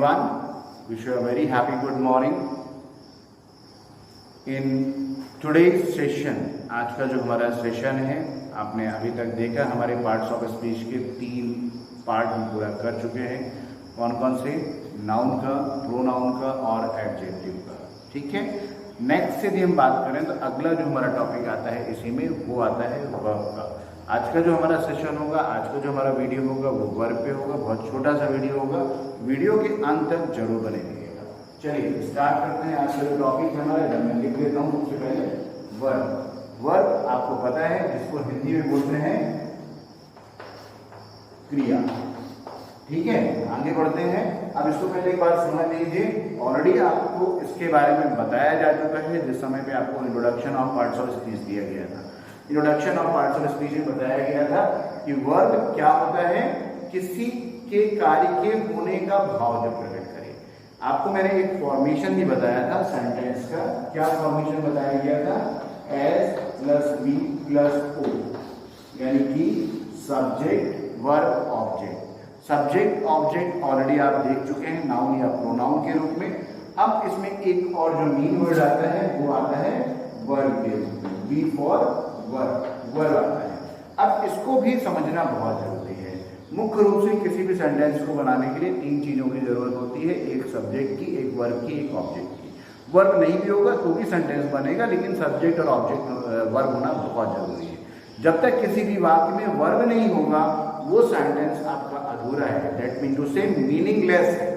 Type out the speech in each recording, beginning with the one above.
everyone. Wish you a very happy good morning. In today's session, आज का जो हमारा सेशन है, आपने अभी तक देखा हमारे पार्ट्स ऑफ स्पीच के 3 पार्ट हम पूरा कर चुके हैं। कौन कौन से? नाउन का, प्रोनाउन का और एडजेक्टिव का। ठीक है, नेक्स्ट यदि हम बात करें तो अगला जो हमारा टॉपिक आता है इसी में, वो आता है वर्ब का। आज का जो हमारा सेशन होगा, आज का जो हमारा वीडियो होगा वो वर्ब पे होगा। बहुत छोटा सा वीडियो होगा, वीडियो के अंत तक जरूर बने रहिएगा। चलिए स्टार्ट करते हैं। आज का जो टॉपिक है हमारा, जब मैं लिख देता हूँ सबसे पहले वर्ब। वर्ब आपको पता है जिसको हिंदी में बोलते हैं क्रिया। ठीक है, आगे बढ़ते हैं। अब इसको पहले एक बार समझ लीजिए, ऑलरेडी आपको इसके बारे में बताया जा चुका है जिस समय पे आपको introduction of parts of speech दिया गया था। Introduction of parts of speech में बताया गया था कि वर्ब क्या होता है, किसी के कार्य के होने का भाव जो प्रकट करे। आपको मैंने एक फॉर्मेशन भी बताया था सेंटेंस का। क्या फॉर्मेशन बताया गया था? S plus B plus O, यानी कि subject verb object. Subject object already आप देख चुके हैं नाउन या प्रोनाउन के रूप में। अब इसमें एक और जो मेन वर्ड आता है वो आता है वर्ब के रूप में, बी फॉर वर्ब आता है। अब इसको भी समझना बहुत जरूरी है। मुख्य रूप से किसी भी सेंटेंस को बनाने के लिए 3 चीजों की जरूरत होती है, एक सब्जेक्ट की, एक वर्ब की, एक ऑब्जेक्ट की। वर्ब नहीं भी होगा तो भी सेंटेंस बनेगा, लेकिन सब्जेक्ट और ऑब्जेक्ट वर्ब होना बहुत जरूरी है। जब तक किसी भी वाक्य में वर्ब नहीं होगा वो सेंटेंस आपका अधूरा है। दैट मीन टू से मीनिंगलेस है,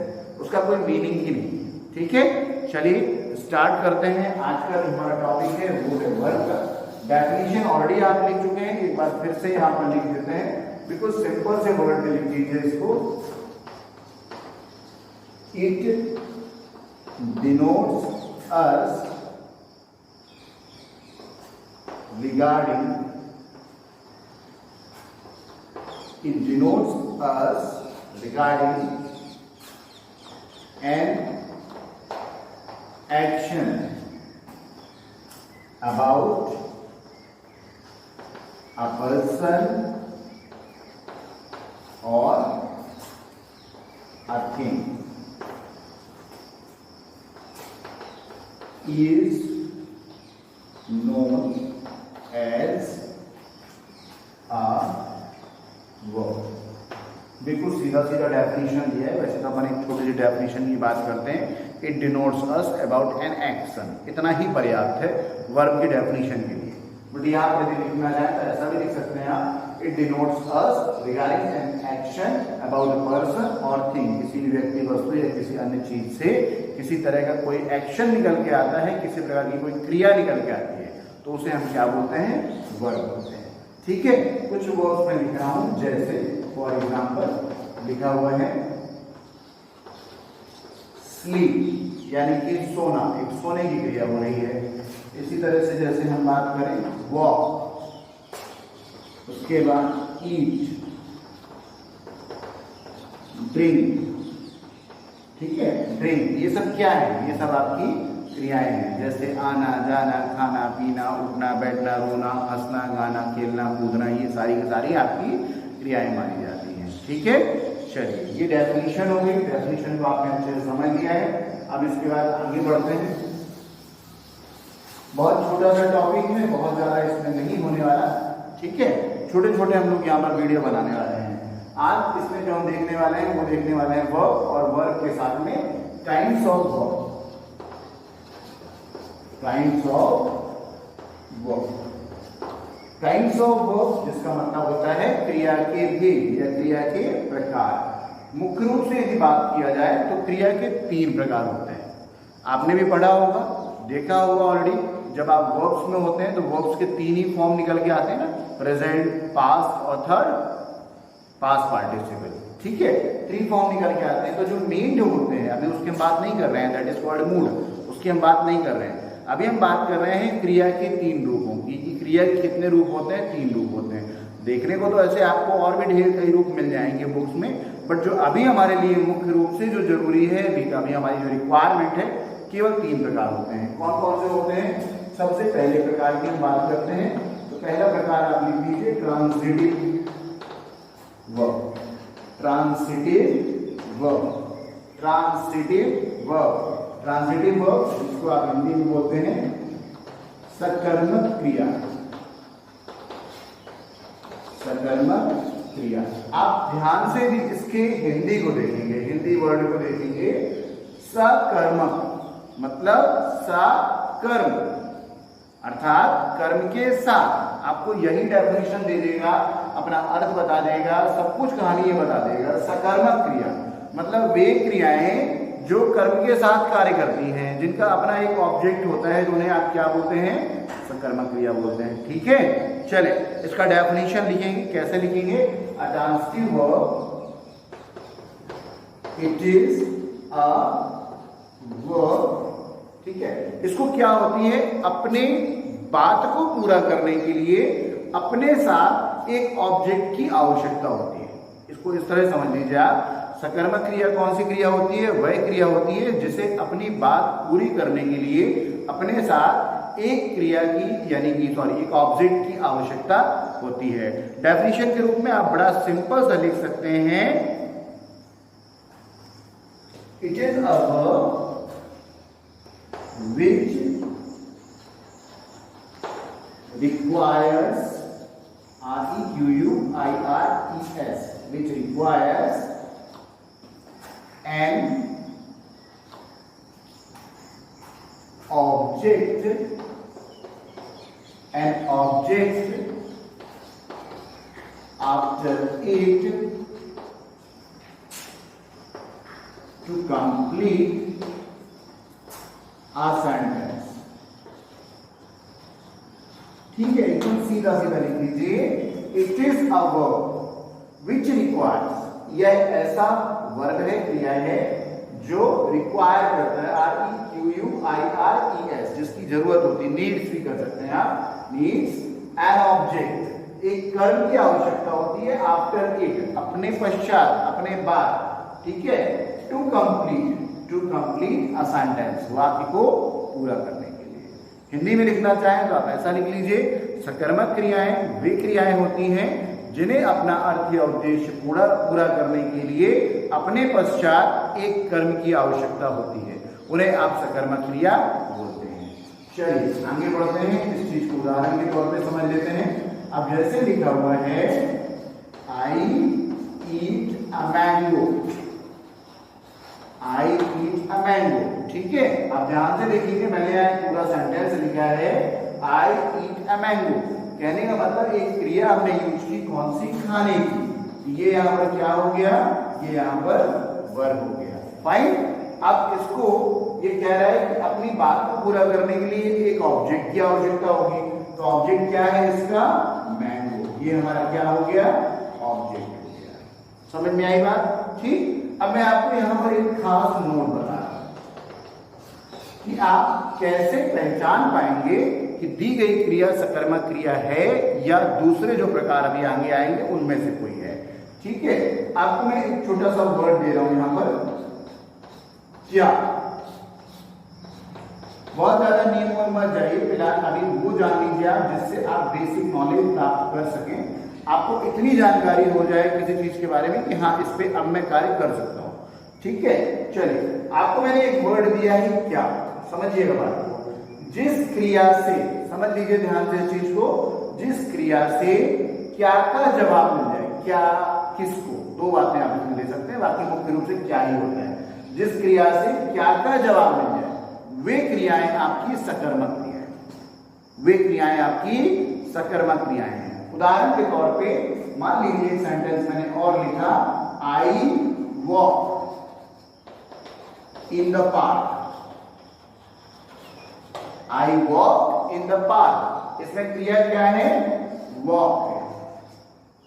उसका कोई मीनिंग ही नहीं। ठीक है, चलिए स्टार्ट करते हैं। आज का जो हमारा टॉपिक है वो है वर्ब का। डेफिनेशन ऑलरेडी आप लिख चुके हैं, एक बार फिर से यहाँ पर लिख देते हैं, बिल्कुल सिंपल से वर्ड में लिख दीजिए इसको। It denotes us regarding, it denotes us regarding an action about a person or a thing is known as a verb. बिल्कुल सीधा सीधा डेफिनेशन दिया है। वैसे तो अपन एक छोटी सी डेफिनेशन की बात करते हैं। It denotes us about an action, इतना ही पर्याप्त है वर्ब की डेफिनेशन के लिए। बट यहाँ पर यदि लिखना चाहे तो ऐसा भी लिख सकते हैं आप, it denotes us regarding an action about a person और थिंग। किसी भी व्यक्ति, वस्तु या किसी अन्य चीज से किसी तरह का कोई एक्शन निकल के आता है, किसी प्रकार की कोई क्रिया निकल के आती है, तो उसे हम क्या बोलते हैं? वर्ब बोलते हैं। ठीक है, कुछ वर्ड्स में लिख रहा हूं, जैसे फॉर एग्जांपल लिखा हुआ है स्लीप, यानी कि सोना, एक सोने की क्रिया हो रही है। इसी तरह से जैसे हम बात करें वॉक, उसके बाद ईट, ड्रिंक। ठीक है, ड्रिंक, ये सब क्या है? ये सब आपकी क्रियाएं हैं, जैसे आना जाना, खाना पीना, उठना बैठना, रोना, हंसना, गाना, खेलना, कूदना, ये सारी की सारी आपकी क्रियाएं मानी जाती हैं। ठीक है, चलिए ये डेफिनेशन हो गई। डेफिनेशन को आपने अच्छे से समझ लिया है। अब इसके बाद आगे बढ़ते हैं। बहुत छोटा सा टॉपिक है, बहुत ज्यादा इसमें नहीं होने वाला। ठीक है, छोटे छोटे हम लोग यहाँ पर वीडियो बनाने वाले हैं। आज इसमें जो हम देखने वाले हैं वो देखने वाले हैं वर्ब, और वर्ब के साथ में types of verb. Types of verb, types of verb जिसका मतलब होता है क्रिया के भेद या क्रिया के प्रकार। मुख्य रूप से यदि बात किया जाए तो क्रिया के 3 प्रकार होते हैं। आपने भी पढ़ा होगा, देखा होगा ऑलरेडी। जब आप वर्ब्स में होते हैं तो वर्ब्स के 3 ही फॉर्म निकल के आते हैं ना, प्रेजेंट, पास्ट और थर्ड पास्ट पार्टिसिपल। ठीक है, 3 फॉर्म निकल के आते हैं। तो जो मेन जो होते हैं, अभी उसकी हम बात नहीं कर रहे हैं, दैट इज कॉल्ड मूड, उसकी हम बात नहीं कर रहे हैं। अभी हम बात कर रहे हैं क्रिया के 3 रूपों की। क्रिया के कितने रूप होते हैं? 3 रूप होते हैं। देखने को तो ऐसे आपको और भी ढेर कई रूप मिल जाएंगे बुक्स में, बट जो अभी हमारे लिए मुख्य रूप से जो जरूरी है, अभी हमारी जो रिक्वायरमेंट है, केवल 3 प्रकार होते हैं। कौन कौन से होते हैं? सबसे पहले प्रकार की हम बात करते हैं तो पहला प्रकार आप लिख लीजिए transitive verb. Transitive verb, transitive verb. Transitive verb जिसको आप हिंदी में बोलते हैं सकर्मक क्रिया। सकर्मक क्रिया। आप ध्यान से भी इसके हिंदी को देखेंगे, हिंदी वर्ड को देखेंगे। सकर्मक मतलब सकर्म अर्थात कर्म के साथ। आपको यही डेफिनेशन दे देगा, अपना अर्थ बता देगा, सब कुछ कहानी ये बता देगा। सकर्मक क्रिया मतलब वे क्रियाएं जो कर्म के साथ कार्य करती हैं, जिनका अपना एक ऑब्जेक्ट होता है, उन्हें आप क्या बोलते हैं? सकर्मक क्रिया बोलते हैं। ठीक है, चले इसका डेफिनेशन लिखेंगे। कैसे लिखेंगे? A transitive verb, it is a verb. ठीक है, इसको क्या होती है? अपने बात को पूरा करने के लिए अपने साथ एक ऑब्जेक्ट की आवश्यकता होती है। इसको इस तरह समझ लीजिए आप। सकर्मक क्रिया कौन सी क्रिया होती है? वह क्रिया होती है जिसे अपनी बात पूरी करने के लिए अपने साथ एक क्रिया की यानी कि एक ऑब्जेक्ट की आवश्यकता होती है। डेफिनेशन के रूप में आप बड़ा सिंपल सा लिख सकते हैं, it is a verb which requires REQUIRES, which requires an object after it to complete a sentence। ठीक है, एकदम सीधा सीधा लिख लीजिए। It is a verb which requires, यह ऐसा वर्ब है, क्रिया है जो रिक्वायर करता है, REQUIRES, जिसकी जरूरत होती है, नीड्स भी कर सकते हैं आप, नीड्स एन ऑब्जेक्ट, एक कर्म की आवश्यकता होती है, आफ्टर इट, अपने पश्चात, अपने बाद। ठीक है, टू कंप्लीट अ सेंटेंस, वाक्य को पूरा करने के लिए। हिंदी में लिखना चाहें तो आप ऐसा लिख लीजिए, सकर्मक क्रियाएं वे क्रियाएं होती हैं जिन्हें अपना अर्थ या उद्देश्य पूरा करने के लिए अपने पश्चात एक कर्म की आवश्यकता होती है, उन्हें आप सकर्मक क्रिया बोलते हैं। चलिए आगे बढ़ते हैं, इस चीज को उदाहरण के तौर पे समझ लेते हैं। अब जैसे लिखा हुआ है, आई ईट a mango, I eat a mango. ठीक है, आप ध्यान से देखिए, मैंने यहाँ पूरा सेंटेंस लिखा है, आई ईट अ मैंगो। कहने का मतलब एक क्रिया हमने यूज की, कौन सी? खाने की। ये यहाँ पर क्या हो गया? ये यहाँ पर वर्ब हो गया। फाइन। अब इसको ये कह रहा है कि अपनी बात को पूरा करने के लिए एक ऑब्जेक्ट की आवश्यकता होगी। तो ऑब्जेक्ट क्या है इसका? मैंगो। ये हमारा क्या हो गया? ऑब्जेक्ट हो गया। समझ में आई बात? ठीक। अब मैं आपको यहां पर एक खास नोट बता रहा हूं कि आप कैसे पहचान पाएंगे कि दी गई क्रिया सकर्मक क्रिया है या दूसरे जो प्रकार अभी आगे आएंगे उनमें से कोई है। ठीक है, आपको मैं एक छोटा सा वर्ड दे रहा हूं यहां पर, क्या। बहुत ज्यादा नियमों में मत जाइए, फिलहाल अभी वो जान लीजिए आप जिससे आप बेसिक नॉलेज प्राप्त कर सकें, आपको इतनी जानकारी हो जाए किसी चीज के बारे में कि हाँ इस पे अब मैं कार्य कर सकता हूं। ठीक है, चलिए आपको मैंने एक वर्ड दिया है, क्या। समझिएगा बात को। जिस क्रिया से, समझ लीजिए ध्यान से इस चीज को, जिस क्रिया से क्या का जवाब मिल जाए, क्या किसको, दो बातें आप इसमें ले सकते हैं, बाकी मुख्य रूप से क्या ही होता है। जिस क्रिया से क्या का जवाब मिल जाए वे क्रियाएं आपकी सकर्मक क्रियाएं, वे क्रियाएं आपकी सकर्मक क्रियाएं हैं। उदाहरण के तौर पे मान लीजिए एक सेंटेंस मैंने और लिखा, I walk in the park, I walk in the park. इसमें क्रिया क्या है? वॉक है।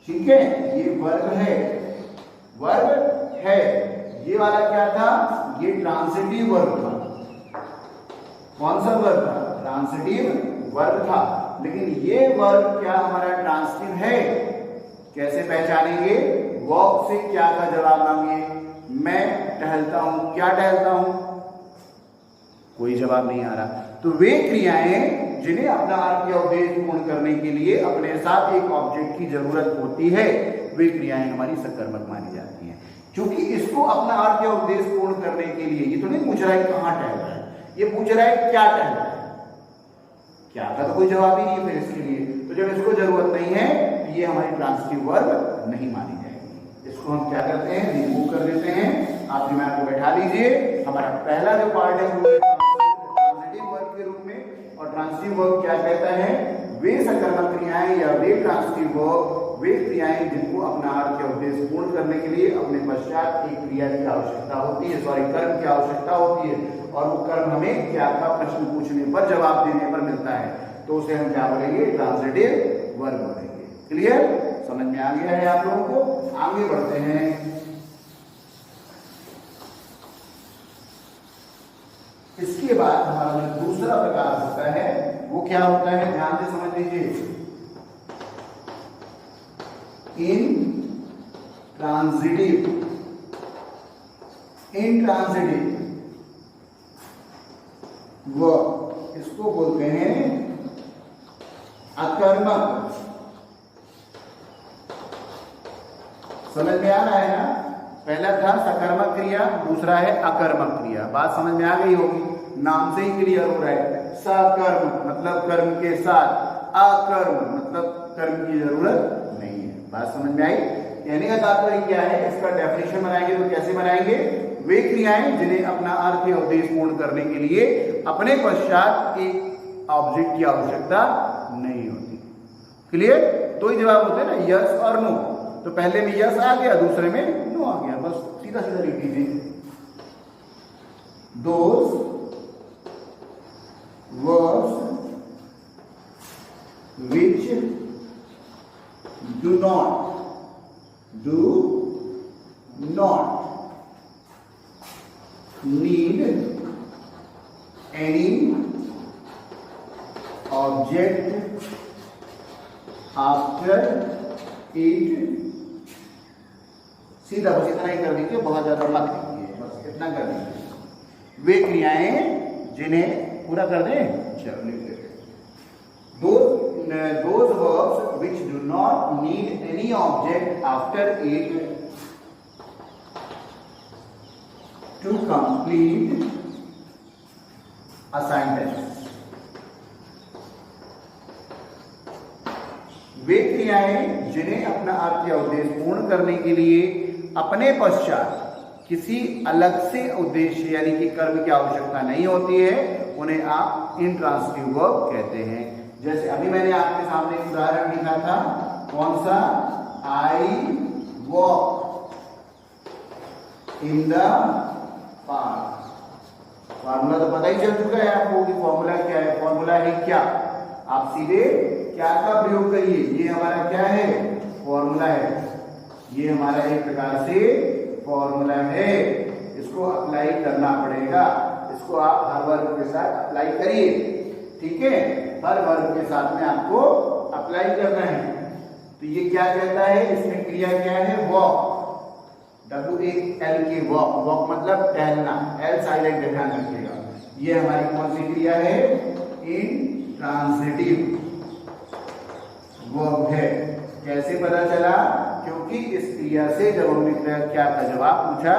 ठीक है, ये वर्ब है, वर्ब है। ये वाला क्या था? ये ट्रांसिटिव वर्ब था। कौन सा वर्ब था? ट्रांसिटिव वर्ब था। लेकिन ये वर्ब क्या हमारा ट्रांसिटिव है? कैसे पहचानेंगे? वॉक से क्या का जवाब मांगिए, मैं टहलता हूं, क्या टहलता हूं? कोई जवाब नहीं आ रहा। तो वे क्रियाएं जिन्हें अपना अर्थ या उद्देश्य पूर्ण करने के लिए अपने साथ एक ऑब्जेक्ट की जरूरत होती है, वे क्रियाएं हमारी सकर्मक मानी जाती हैं। क्योंकि इसको अपना अर्थ या उद्देश्य पूर्ण करने के लिए ये तो नहीं पूछ रहा है कहाँ टहल रहा है, ये पूछ रहा है क्या टहल रहा है। क्या का तो कोई जवाब ही नहीं है फिर इसके लिए। तो जब इसको जरूरत नहीं है तो ये हमारी ट्रांजिटिव वर्ब नहीं मानी जाएगी। इसको हम क्या करते हैं, रिमूव कर देते हैं। आप दिमाग में बैठा लीजिए, हमारा पहला जो पार्ट है वो ट्रांजिटिव वर्ब के रूप में। और ट्रांजिटिव वर्ब क्या कहता है, वे सकर्मक क्रियाएं या वे ट्रांजिटिव वर्ब वे क्रियाएं जिनको अपना अर्थ या उद्देश्य पूर्ण करने के लिए अपने पश्चात एक क्रिया की आवश्यकता होती है, सॉरी कर्म की आवश्यकता होती है, और वो कर्म हमें क्या का प्रश्न पूछने पर जवाब देने पर मिलता है, तो उसे हम क्या बोलेंगे, ट्रांजिटिव वर्ब बोलेंगे। क्लियर, समझ में आ गया है आप लोगों को। आगे बढ़ते हैं। इसके बाद हमारा जो दूसरा प्रकार होता है वो क्या होता है, ध्यान से समझ लीजिए। इंट्रांजिटिव वर्ब, इसको बोलते हैं अकर्मक। समझ में आ रहा है ना, पहला था सकर्मक क्रिया, दूसरा है अकर्मक क्रिया। बात समझ में आ गई होगी, नाम से ही क्लियर हो रहा है। सकर्म मतलब कर्म के साथ, अकर्म मतलब कर्म की जरूरत नहीं है। बात समझ में आई। कहने का तात्पर्य क्या है, इसका डेफिनेशन बनाएंगे तो कैसे बनाएंगे, वे क्रियाएं जिन्हें अपना अर्थ या उद्देश्य पूर्ण करने के लिए अपने पश्चात एक ऑब्जेक्ट की आवश्यकता नहीं होती। क्लियर, दो ही जवाब होते हैं ना, यस और नो। तो पहले में यस आ गया, दूसरे में नो आ गया, बस सीधा सीधा लिख दीजिए। Those verbs which do not need any object after it, सीधा बस इतना ही कर दीजिए, बहुत ज्यादा मत लिखिए, बस इतना कर दीजिए। वे क्रियाएं जिन्हें पूरा कर दें, चलो लिख देते। Those verbs which do not need any object after it to complete a sentence. वे क्रियाएं जिन्हें अपना अर्थ या उद्देश्य पूर्ण करने के लिए अपने पश्चात किसी अलग से उद्देश्य यानी कि कर्म की आवश्यकता नहीं होती है, उन्हें आप इंट्रांजिटिव वर्ब कहते हैं। जैसे अभी मैंने आपके सामने एक उदाहरण लिखा था, कौन सा, I walk in the park. Formula तो पता ही चल चुका है आपको कि फॉर्मूला क्या है। फॉर्मूला है क्या, आप सीधे क्या का प्रयोग करिए, ये हमारा क्या है, फॉर्मूला है। ये हमारा एक प्रकार से फॉर्मूला है, इसको अप्लाई करना पड़ेगा। इसको आप हर वर्ग के साथ अप्लाई करिए, ठीक है, हर वर्ग के साथ में आपको अप्लाई करना है। तो ये क्या कहता है, इसमें क्रिया क्या है, वॉक, WALK वॉक, वॉक मतलब टहलना, एल साइलेंट ध्यान रखिएगा। ये हमारी कौन सी क्रिया है, इंट्रांजिटिव वर्ब है। कैसे पता चला, क्योंकि इस क्रिया से जब हमने क्या का जवाब पूछा,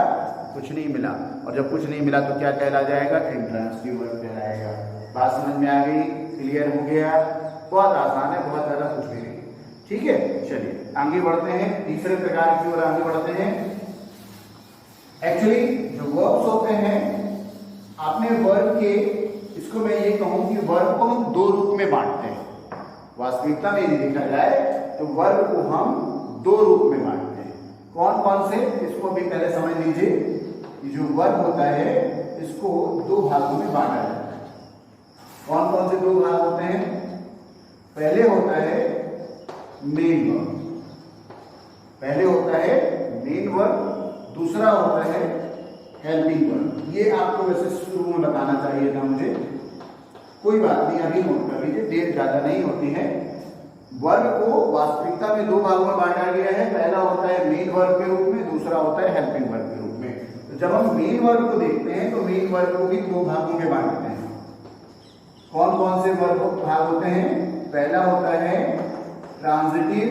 कुछ नहीं मिला, और जब कुछ नहीं मिला तो क्या कहला जाएगा, इंट्रांजिटिव वर्ब कहलाएगा। बात समझ में आ गई, क्लियर हो गया, बहुत आसान है, बहुत ज्यादा कुछ भी नहीं, ठीक है। चलिए आगे बढ़ते हैं, तीसरे प्रकार की ओर आगे बढ़ते हैं। एक्चुअली जो वर्ब्स होते हैं, आपने वर्ब के, इसको मैं ये कहूं कि वर्ब को हम दो रूप में बांटते हैं। वास्तविकता में यदि देखा जाए तो वर्ब को हम दो रूप में बांटते हैं। कौन कौन से, इसको भी पहले समझ लीजिए। ये जो वर्ब होता है इसको दो भागों में बांटा जाता है। कौन कौन से दो भाग होते हैं, पहले होता है मेन वर्ब, पहले होता है मेन वर्ब, दूसरा होता है हेल्पिंग वर्ब। ये आपको वैसे शुरू में बताना चाहिए था मुझे, कोई बात नहीं, अभी नोट कर लीजिए, देर ज्यादा नहीं होती है। वर्ब को वास्तविकता में दो भागों में बांटा गया है, पहला होता है मेन वर्ब के रूप में, दूसरा होता है हेल्पिंग वर्ब के रूप में। तो जब हम मेन वर्ब को देखते हैं तो मेन वर्ब को भी दो भागों में बांटते हैं। कौन कौन से वर्ब भाग होते हैं, पहला होता है ट्रांजिटिव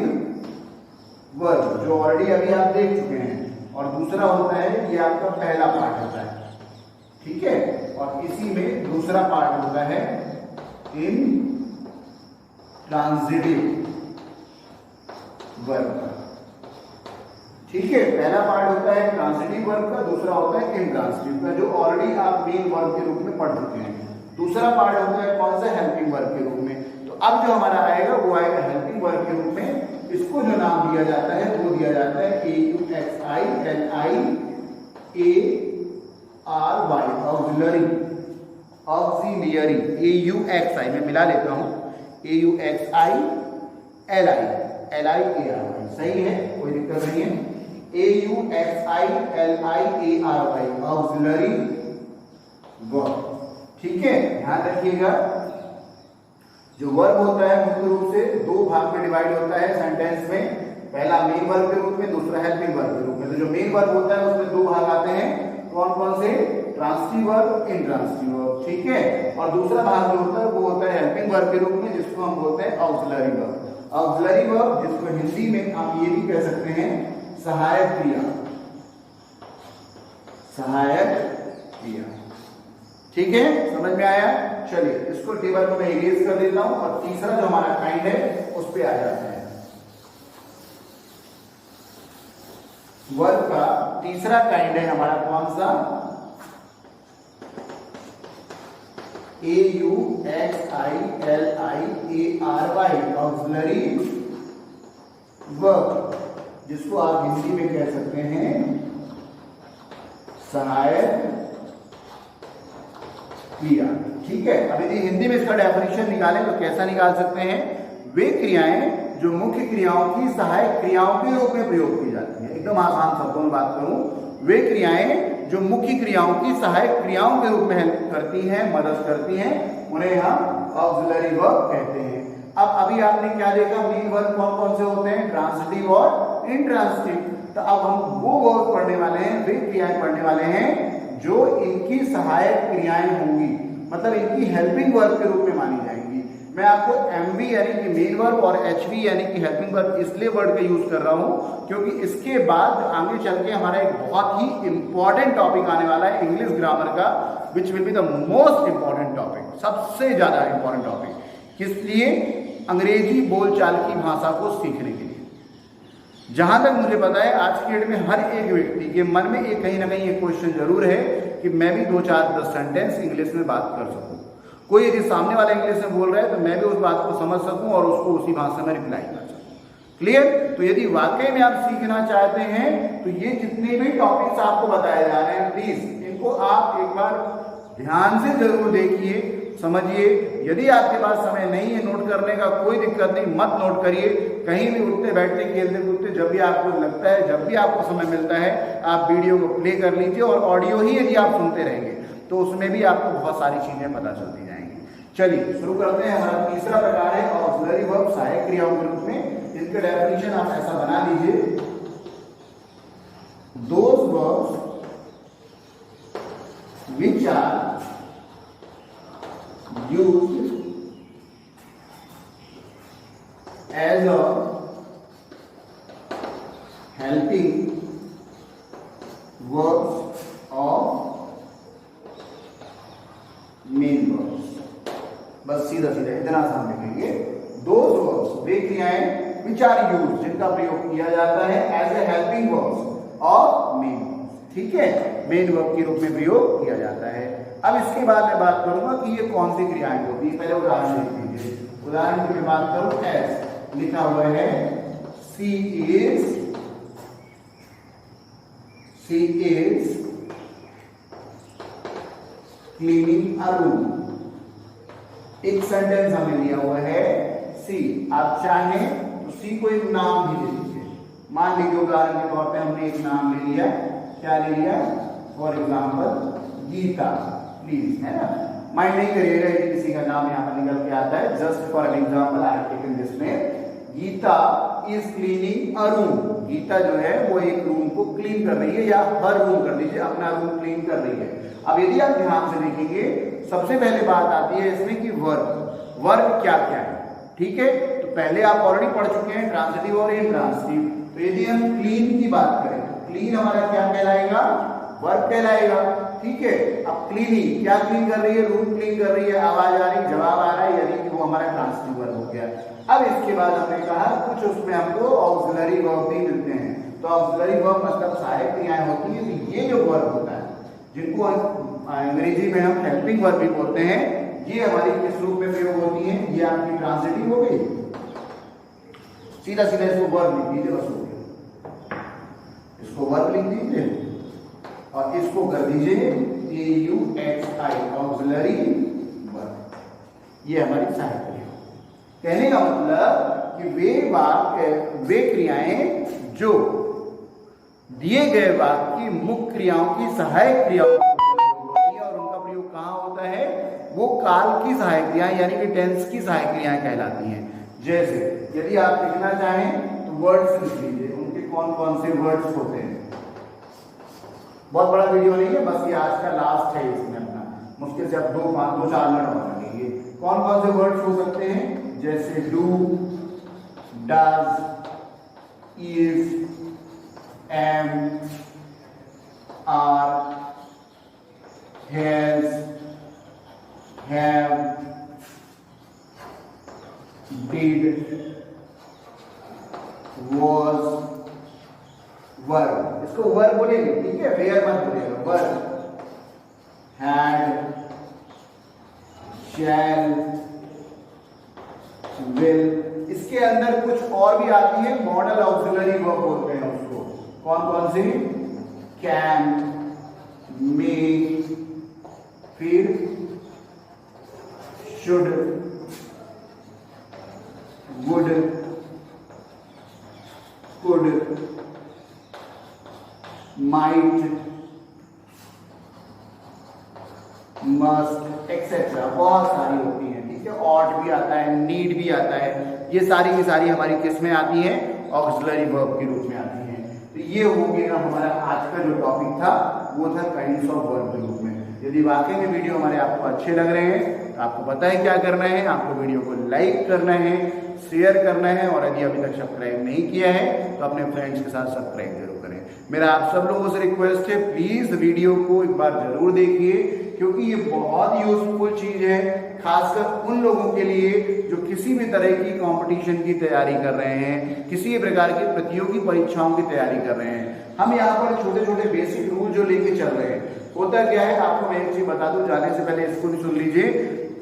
वर्ब, जो ऑलरेडी अभी आप देख चुके हैं, और दूसरा होता है ये आपका पहला पार्ट होता है, ठीक है। और इसी में दूसरा पार्ट होता है इंट्रांजिटिव वर्ब, ठीक है। पहला पार्ट होता है ट्रांजिटिव वर्ब का, दूसरा होता है इंट्रांजिटिव का, जो ऑलरेडी आप मेन वर्ब के रूप में पढ़ चुके हैं। दूसरा पार्ट होता है कौन सा, हेल्पिंग वर्ब के रूप में। तो अब जो हमारा आएगा वो आएगा हेल्पिंग वर्ब के रूप में। इसको जो नाम दिया जाता है वो दिया जाता है AUXILIARY, ऑक्सिलरी, ऑक्सिलियरी, AUXI मैं मिला लेता हूं, AUXILIARY, सही है, कोई दिक्कत नहीं है। AUXILIARY, ऑक्सिलरी वर्ब, ठीक है। ध्यान रखिएगा, जो वर्ब होता है मुख्य रूप से दो भाग में डिवाइड होता है सेंटेंस में, पहला मेन वर्ब के रूप में, दूसरा हेल्पिंग वर्ब के रूप में। तो जो मेन वर्ब होता है उसमें दो भाग आते हैं, कौन कौन से, ट्रांजिटिव वर्ब, इंट्रांजिटिव वर्ब, ठीक है। और दूसरा भाग जो होता है वो होता है हेल्पिंग वर्ब के रूप में, जिसको हम बोलते हैं ऑक्सिलरी वर्ब। ऑक्सिलरी वर्ब, जिसको हिंदी में आप ये भी कह सकते हैं सहायक क्रिया, सहायक क्रिया, ठीक है, समझ में आया। चलिए इसको टेबल को मैं इरेज कर देता हूं और तीसरा जो हमारा काइंड है उस पे आ जाते हैं। वर्ब का तीसरा काइंड है हमारा कौन सा, AUXILIARY, ऑक्सिलरी वर्ब, जिसको आप हिंदी में कह सकते हैं सहायक क्रिया, ठीक है। अब यदि हिंदी में इसका डेफिनेशन निकालें तो कैसा निकाल सकते हैं, वे क्रियाएं जो मुख्य क्रियाओं की सहायक क्रियाओं के रूप में प्रयोग की जाती है। एकदम आसान शब्दों में बात करूं, वे क्रियाएं जो मुख्य क्रियाओं की सहायक क्रियाओं के रूप में हेल्प करती हैं, मदद करती हैं, उन्हें हम ऑक्सिलरी वर्ब कहते हैं। अब अभी आपने क्या देखा, मेन वर्ब कौन कौन से होते हैं, ट्रांजिटिव और इंट्रांजिटिव। तो अब हम वो वर्ब पढ़ने वाले हैं, वे क्रियाएं पढ़ने वाले हैं जो इनकी सहायक क्रियाएं होंगी, मतलब इनकी हेल्पिंग वर्ब के रूप में मानी जाएंगी। मैं आपको MV यानी कि मेन वर्ब और HV यानी कि हेल्पिंग वर्ब इसलिए वर्ड का यूज कर रहा हूं क्योंकि इसके बाद आगे चल के हमारा एक बहुत ही इंपॉर्टेंट टॉपिक आने वाला है इंग्लिश ग्रामर का, which will be the most important topic, सबसे ज्यादा इंपॉर्टेंट टॉपिक। किस लिए, अंग्रेजी बोलचाल की भाषा को सीखने के लिए। जहां तक मुझे पता है आज की डेट में हर एक व्यक्ति के मन में एक कहीं ना कहीं एक क्वेश्चन जरूर है कि मैं भी 2-4-10 सेंटेंस इंग्लिश में बात कर सकूं। कोई यदि सामने वाला इंग्लिश में बोल रहा है तो मैं भी उस बात को समझ सकूं और उसको उसी भाषा में रिप्लाई कर सकूं। क्लियर। तो यदि वाकई में आप सीखना चाहते हैं तो ये जितने भी टॉपिक्स आपको बताए जा रहे हैं प्लीज इनको आप एक बार ध्यान से जरूर देखिए, समझिए। यदि आपके पास समय नहीं है नोट करने का, कोई दिक्कत नहीं, मत नोट करिए। कहीं भी उठते बैठते खेलते कूदते जब भी आपको लगता है, जब भी आपको समय मिलता है, आप वीडियो को प्ले कर लीजिए और ऑडियो ही यदि आप सुनते रहेंगे तो उसमें भी आपको बहुत सारी चीजें पता चलती जाएंगी। चलिए शुरू करते हैं। हमारा तीसरा प्रकार है ऑक्सिलरी वर्ब, सहायक क्रियाओं के रूप में। इसके डेफिनेशन आप ऐसा बना लीजिए, those verbs which are used as a helping verbs of main verbs। बस सीधा सीधा इतना आसान लिखेंगे, दोज वर्ब्स, वे क्रियाएं which are used, जिनका प्रयोग किया जाता है as a helping verbs of main verbs, ठीक है, मेन वर्ब के रूप में प्रयोग किया जाता है। अब इसके बाद मैं बात करूंगा कि ये कौन सी क्रियाएं होती है। पहले उदाहरण लिख लीजिए। उदाहरण की मैं बात करूं, एस लिखा हुआ है, सी इज क्लीनिंग अ रूम। एक सेंटेंस हमें दिया हुआ है सी, आप चाहें तो सी को एक नाम भी दे दीजिए। मान लीजिए उदाहरण के तौर पे हमने एक नाम ले लिया, क्या ले लिया, फॉर एग्जाम्पल गीता, प्लीज, है ना, माइंड नहीं करिएगा यदि किसी का नाम यहाँ पर निकल के आता है। Just for an example I have taken this name, Geeta is cleaning a room. Geeta जो है वो एक रूम को क्लीन कर रही है, या हर रूम कर दीजिए, अपना रूम क्लीन कर रही है। अब यदि आप ध्यान से देखेंगे, सबसे पहले बात आती है इसमें कि वर्ब, वर्ब क्या क्या है, ठीक है। तो पहले आप ऑलरेडी पढ़ चुके हैं ट्रांजिटिव और इंट्रांजिटिव। तो यदि हम क्लीन की बात करें, क्लीन हमारा क्या कहलाएगा, वर्ब कहलाएगा। ठीक है, अब क्लीनिंग क्या क्लीन कर रही है, रूम क्लीन कर रही है, आवाज आ रही, जवाब आ रहा है, यानी कि वो हमारा ट्रांसिटिव वर्ब हो गया। अब इसके बाद हमने कहा कुछ उसमें हमको ऑक्सिलरी वर्ब भी मिलते हैं। तो ऑक्सिलरी वर्ब मतलब सहायक क्रियाएं होती है। तो ये जो वर्ब होता है जिनको अंग्रेजी में हम हेल्पिंग वर्ब भी बोलते हैं, ये हमारी किस रूप में प्रयोग होती है, ये आपकी ट्रांसिटिव हो गई। सीधा सीधा इसको वर्ब लिख दीजिए, बस हो गया, इसको वर्ब लिख दीजिए और इसको कर दीजिए AUXI ऑक्सिलरी वर्ब। ये हमारी सहायक क्रिया। कहने का मतलब कि वे क्रियाएं जो दिए गए वाक्य की मुख्य क्रियाओं की सहायक क्रियाओं होती है और उनका प्रयोग कहां होता है, वो काल की सहायक क्रियाएं यानी कि टेंस की सहायक क्रियाएं कहलाती हैं। जैसे यदि आप लिखना चाहें तो वर्ड्स लिख लीजिए, उनके कौन कौन से वर्ड्स होते हैं। बहुत बड़ा वीडियो नहीं है, बस ये आज का लास्ट है इसमें अपना, मुश्किल से आप 2-4 मिनट और लगेंगे। कौन कौन से वर्ड्स हो सकते हैं, जैसे do, does, is, am, are, has, have, did, was, verb. इसको वर्ब बोलेंगे, ठीक है, वेयर मत बोलेगा, वर्ब। had, shall, will। इसके अंदर कुछ और भी आती है, मॉडल ऑक्सिलरी वर्ब बोलते हैं उसको। कौन कौन सी, कैन, मे, फिर should, would, could, might, must, etcetera, बहुत सारी होती हैं। ठीक है, ऑट भी आता है, नीड भी आता है, ये सारी की सारी हमारी किस में आती हैं, ऑक्सिलरी वर्ब के रूप में आती हैं। तो ये हो गया हमारा आज का जो टॉपिक था, वो था काइंड्स ऑफ वर्ब के रूप में। यदि वाकई में वीडियो हमारे आपको अच्छे लग रहे हैं तो आपको पता है क्या करना है, आपको वीडियो को लाइक करना है, शेयर करना है, और यदि अभी तक सब्सक्राइब नहीं किया है तो अपने फ्रेंड्स के साथ सब्सक्राइब जरूर करें। मेरा आप सब लोगों से रिक्वेस्ट है, प्लीज वीडियो को एक बार जरूर देखिए, क्योंकि ये बहुत यूजफुल चीज है, खासकर उन लोगों के लिए जो किसी भी तरह की कंपटीशन की तैयारी कर रहे हैं, किसी भी प्रकार की प्रतियोगी परीक्षाओं की तैयारी कर रहे हैं। हम यहाँ पर छोटे छोटे बेसिक रूल जो लेके चल रहे हैं, होता क्या है, आपको मैं एक चीज बता दूं, जाने से पहले इसको भी सुन लीजिए।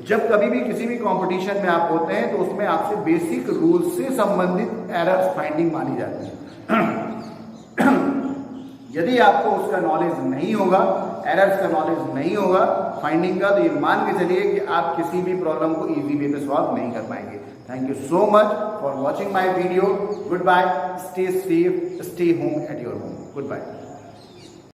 जब कभी भी किसी भी कंपटीशन में आप होते हैं तो उसमें आपसे बेसिक रूल से संबंधित एरर्स फाइंडिंग मानी जाती है। यदि आपको उसका नॉलेज नहीं होगा, एरर्स का नॉलेज नहीं होगा फाइंडिंग का, तो ये मान के चलिए कि आप किसी भी प्रॉब्लम को इजी वे पे सॉल्व नहीं कर पाएंगे। Thank you so much for watching my video. Good bye, stay safe, stay home at your home. Good bye.